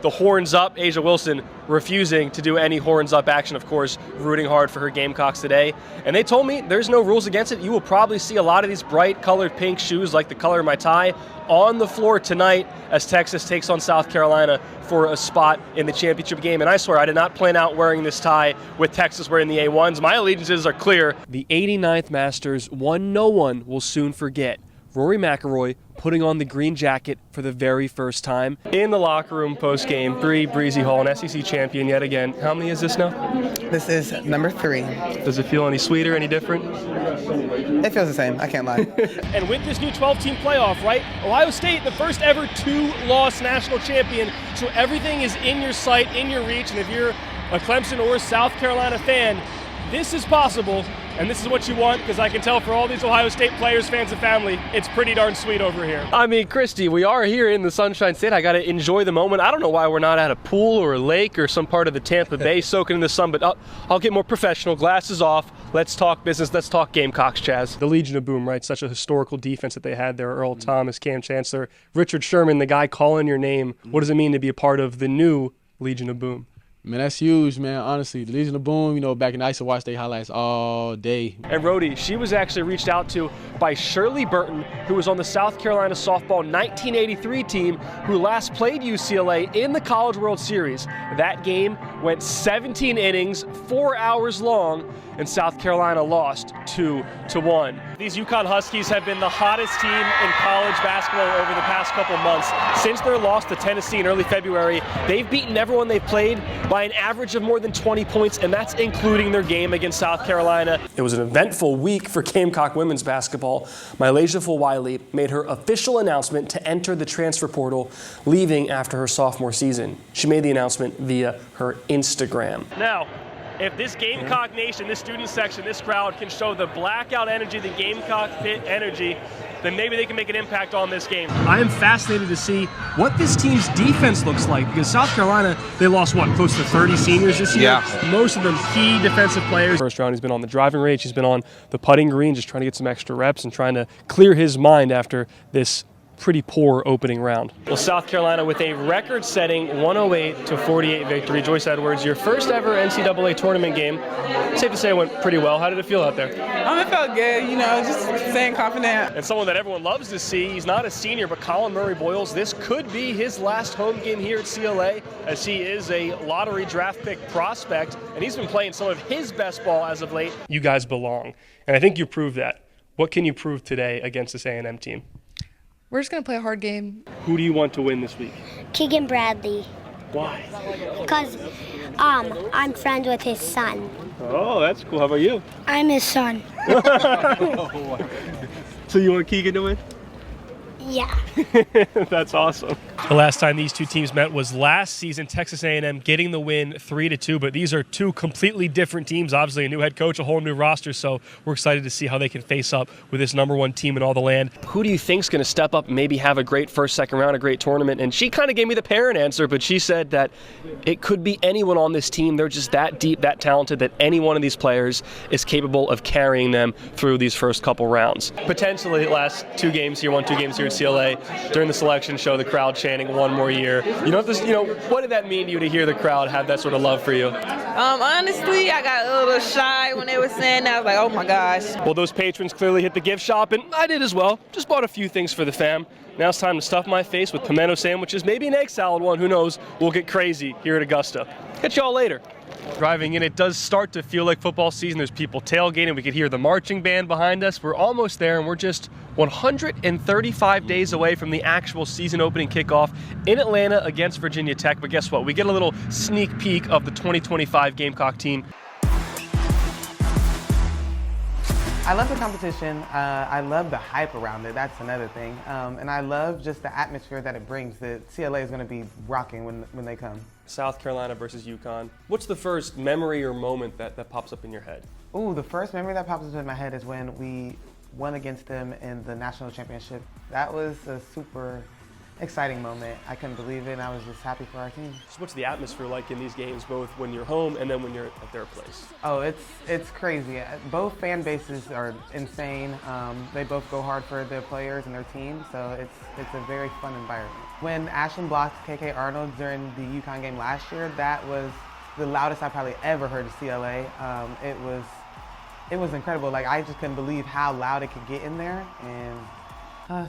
The horns up, Asia Wilson refusing to do any horns up action, of course, rooting hard for her Gamecocks today. And they told me there's no rules against it. You will probably see a lot of these bright colored pink shoes, like the color of my tie, on the floor tonight as Texas takes on South Carolina for a spot in the championship game. And I swear, I did not plan out wearing this tie with Texas wearing the A1s. My allegiances are clear. The 89th Masters, one no one will soon forget. Rory McIlroy putting on the green jacket for the very first time. In the locker room post-game, Bree Breezy Hall, an SEC champion yet again. How many is this now? This is number 3. Does it feel any sweeter, any different? It feels the same, I can't lie. And with this new 12-team playoff, right? Ohio State, the first ever 2-loss national champion. So everything is in your sight, in your reach. And if you're a Clemson or South Carolina fan, this is possible. And this is what you want, because I can tell for all these Ohio State players, fans, and family, it's pretty darn sweet over here. I mean, Christy, we are here in the Sunshine State. I got to enjoy the moment. I don't know why we're not at a pool or a lake or some part of the Tampa Bay soaking in the sun, but I'll get more professional. Glasses off. Let's talk business. Let's talk Gamecocks, Chaz. The Legion of Boom, right? Such a historical defense that they had there. Earl Thomas, Cam Chancellor, Richard Sherman, the guy calling your name. What does it mean to be a part of the new Legion of Boom? Man, that's huge, man, honestly. The Legion of Boom, you know, back in I used to watch their highlights all day. And Rhodey, she was actually reached out to by Shirley Burton, who was on the South Carolina softball 1983 team, who last played UCLA in the College World Series. That game went 17 innings, 4 hours long, and South Carolina lost 2-1. These UConn Huskies have been the hottest team in college basketball over the past couple months. Since their loss to Tennessee in early February, they've beaten everyone they've played by an average of more than 20 points, and that's including their game against South Carolina. It was an eventful week for Gamecock women's basketball. Mylasia Fulwiley made her official announcement to enter the transfer portal, leaving after her sophomore season. She made the announcement via her Instagram. Now, if this Gamecock Nation, this student section, this crowd can show the blackout energy, the Gamecock pit energy, then maybe they can make an impact on this game. I am fascinated to see what this team's defense looks like, because South Carolina, they lost, what, close to 30 seniors this year? Yeah. Most of them key defensive players. First round, he's been on the driving range, he's been on the putting green, just trying to get some extra reps and trying to clear his mind after this pretty poor opening round. Well, South Carolina with a record-setting 108-48 victory. Joyce Edwards, your first ever NCAA tournament game. Safe to say it went pretty well. How did it feel out there? It felt good, you know, just staying confident. And someone that everyone loves to see, he's not a senior, but Colin Murray-Boyles, this could be his last home game here at CLA, as he is a lottery draft pick prospect, and he's been playing some of his best ball as of late. You guys belong, and I think you proved that. What can you prove today against this A&M team? We're just going to play a hard game. Who do you want to win this week? Keegan Bradley. Why? Because I'm friends with his son. Oh, that's cool. How about you? I'm his son. So you want Keegan to win? Yeah. That's awesome. The last time these two teams met was last season, Texas A&M getting the win 3-2, but these are two completely different teams. Obviously, a new head coach, a whole new roster, so we're excited to see how they can face up with this #1 team in all the land. Who do you think's going to step up and maybe have a great first, second round, a great tournament? And she kind of gave me the parent answer, but she said that it could be anyone on this team. They're just that deep, that talented, that any one of these players is capable of carrying them through these first couple rounds. Potentially, last 2 games here, 2 games here at CLA, during the selection show, the crowd chanting 1 more year. What did that mean to you to hear the crowd have that sort of love for you? Honestly, I got a little shy when they were saying that. I was like, oh my gosh. Well, those patrons clearly hit the gift shop, and I did as well. Just bought a few things for the fam. Now it's time to stuff my face with pimento sandwiches, maybe an egg salad one, who knows. We'll get crazy here at Augusta. Catch y'all later. Driving in, it does start to feel like football season. There's people tailgating. We could hear the marching band behind us. We're almost there, and we're just 135 days away from the actual season opening kickoff in Atlanta against Virginia Tech. But guess what? We get a little sneak peek of the 2025 Gamecock team. I love the competition. I love the hype around it. That's another thing. And I love just the atmosphere that it brings. The CLA is going to be rocking when they come. South Carolina versus UConn. What's the first memory or moment that pops up in your head? Ooh, the first memory that pops up in my head is when we won against them in the national championship. That was a super exciting moment. I couldn't believe it, and I was just happy for our team. So what's the atmosphere like in these games, both when you're home and then when you're at their place? Oh, it's crazy. Both fan bases are insane. They both go hard for their players and their team, so it's a very fun environment. When Ashlyn blocked KK Arnold during the UConn game last year, that was the loudest I probably ever heard of CLA. It was incredible. Like, I just couldn't believe how loud it could get in there, and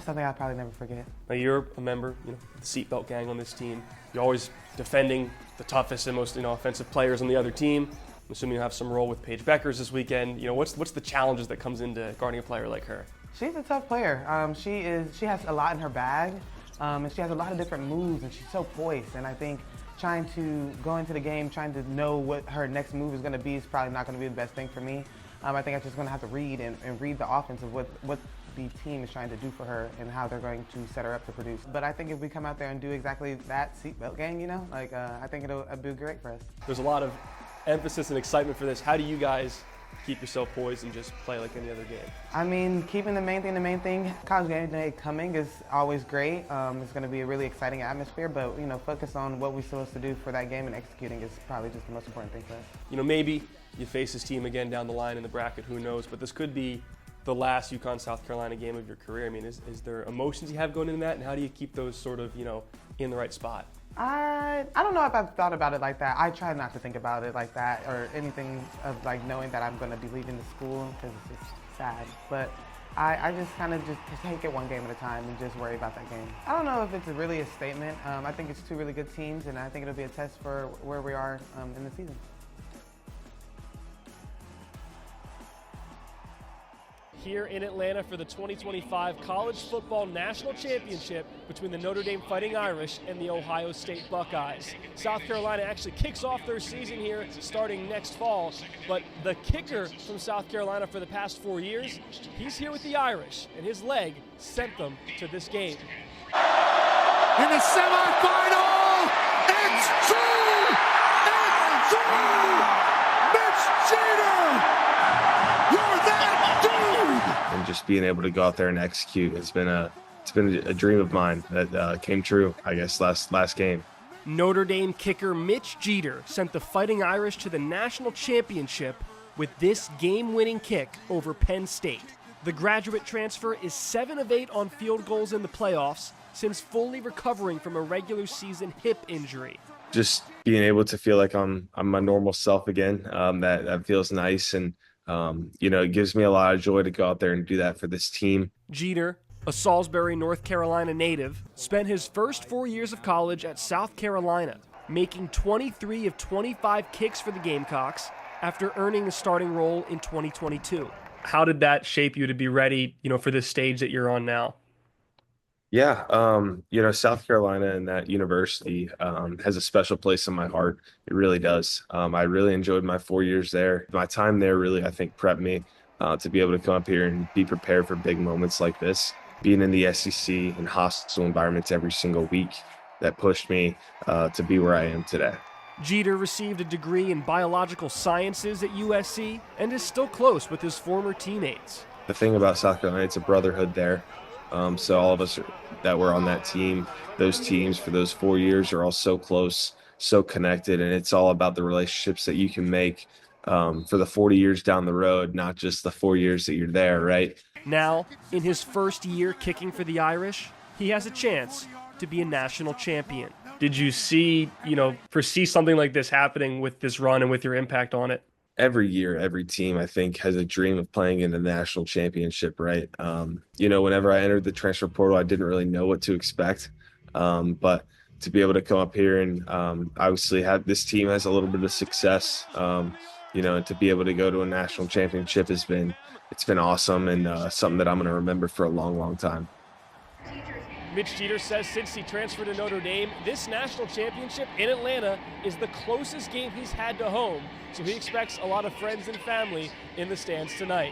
something I'll probably never forget. Now you're a member, of the seatbelt gang on this team. You're always defending the toughest and most, offensive players on the other team. I'm assuming you have some role with Paige Beckers this weekend. What's the challenges that comes into guarding a player like her? She's a tough player. She has a lot in her bag, and she has a lot of different moves, and she's so poised. And I think trying to go into the game, trying to know what her next move is going to be is probably not going to be the best thing for me. I think I'm just going to have to read and read the offense of what the team is trying to do for her and how they're going to set her up to produce. But I think if we come out there and do exactly that seatbelt gang, I think it'll be great for us. There's a lot of emphasis and excitement for this. How do you guys keep yourself poised and just play like any other game? I mean, keeping the main thing, college game day coming is always great. It's going to be a really exciting atmosphere, but focus on what we're supposed to do for that game, and executing is probably just the most important thing for us. Maybe you face this team again down the line in the bracket, who knows, but this could be the last UConn-South Carolina game of your career. I mean, is there emotions you have going into that, and how do you keep those sort of, in the right spot? I don't know if I've thought about it like that. I try not to think about it like that or anything of like knowing that I'm going to be leaving the school, because it's just sad. But I just kind of just take it one game at a time and just worry about that game. I don't know if it's really a statement. I think it's two really good teams, and I think it'll be a test for where we are in the season. Here in Atlanta for the 2025 College Football National Championship between the Notre Dame Fighting Irish and the Ohio State Buckeyes. South Carolina actually kicks off their season here starting next fall, but the kicker from South Carolina for the past 4 years, he's here with the Irish, and his leg sent them to this game. In the semifinal, it's true! It's true! Mitch Jeter! You're that dude! And just being able to go out there and execute, it's been a dream of mine that came true, I guess, last game. Notre Dame kicker Mitch Jeter sent the Fighting Irish to the national championship with this game-winning kick over Penn State. The graduate transfer is 7 of 8 on field goals in the playoffs since fully recovering from a regular season hip injury. Just being able to feel like I'm my normal self again, that feels nice, and it gives me a lot of joy to go out there and do that for this team. Jeter, a Salisbury, North Carolina native, spent his first 4 years of college at South Carolina, making 23 of 25 kicks for the Gamecocks after earning a starting role in 2022. How did that shape you to be ready, for this stage that you're on now? Yeah, South Carolina and that university has a special place in my heart. It really does. I really enjoyed my 4 years there. My time there really, I think, prepped me to be able to come up here and be prepared for big moments like this. Being in the SEC and hostile environments every single week, that pushed me to be where I am today. Jeter received a degree in biological sciences at USC and is still close with his former teammates. The thing about South Carolina, it's a brotherhood there. So all of us that were on that team, those teams for those 4 years are all so close, so connected, and it's all about the relationships that you can make for the 40 years down the road, not just the 4 years that you're there, right? Now, in his first year kicking for the Irish, he has a chance to be a national champion. Did you foresee something like this happening with this run and with your impact on it? Every year, every team, I think, has a dream of playing in the national championship, right? Whenever I entered the transfer portal, I didn't really know what to expect. But to be able to come up here and obviously have this team has a little bit of success, and to be able to go to a national championship it's been awesome, and something that I'm going to remember for a long, long time. Mitch Jeter says since he transferred to Notre Dame, this national championship in Atlanta is the closest game he's had to home, so he expects a lot of friends and family in the stands tonight.